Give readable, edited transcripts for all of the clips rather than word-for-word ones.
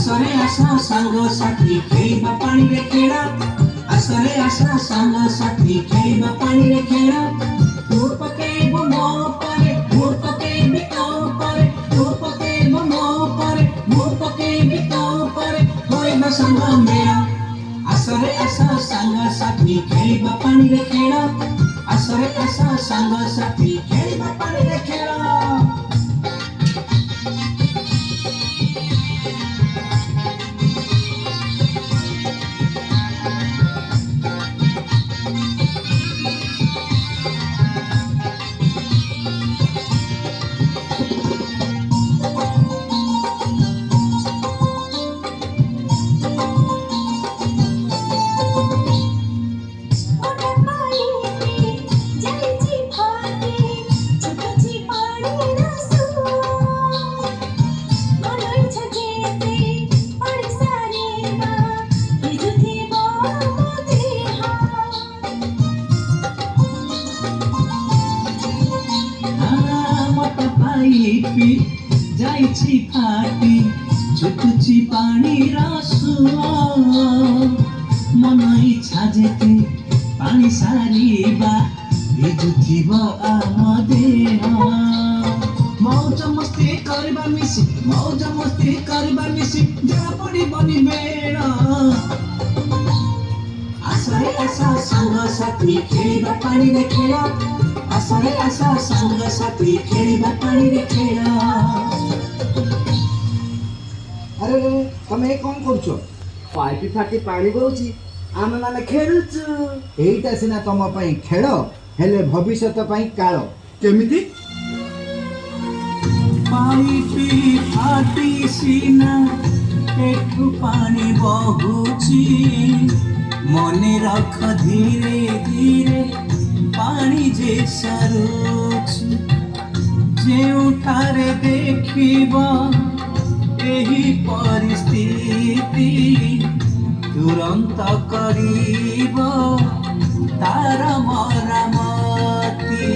आसरे आसा सांग साथी खेळिबा पानी रे खेळा आसरे आसा सांग साथी खेळिबा पानी रे खेळा तू पकेइबो मो परे मु पकेइबि तो परे तू पकेइबो मो परे मु पकेइबि तो परे होइबा सांग मेरा आसरे आसा सांग साथी खेळिबा पानी रे खेळा आसरे आसा सांग साथी खेळिबा पानी रे खेळा पाइपी जाइछि फाटी छुटुछि पानी रसुआ मन इच्छा जेते पानी सारिबा भिजुथिब आम देह मौज मस्ती करबा मिसी मौज मस्ती करबा मिसी जरा पड़ी बनी बेड़ा आसरे आसा सांग साथी खेळिबा पानी रे खेळा आसरे आसा सांग साथी खेळिबा पानी रे खेळा अरे रे तमे कौन करछो पाइप फाटी पानी गौची आमे माने खेलुछु एइटा सिना तम पई खेल हेले भविष्यत पई काल केमिति पाइपी फाटी सिना एठु पानी बहुची मने रख धीरे धीरे पानी जे सरुची जेउठारे देखिबा एही परिस्थिति तुरंत करीब तार मरामती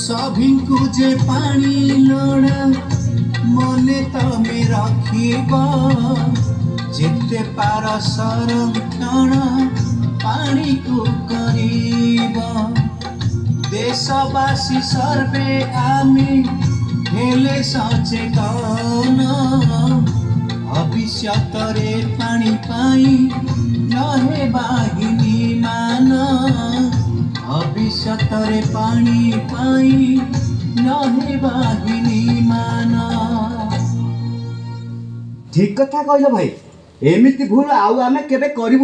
सभिंकु जे पानी लोड़ा मने तमे रखिबा जेते पार संरक्षण पानी को करीबा देशवासी सर्वे आमे हेले सचेतन भविष्यत रे पानी पाई नहे बागिनी मान भविष्यत रे पानी पाई नहे बागिनी मान ठीक कथा कहलो भाई एमिति भूल आउ आमे केबे करिबु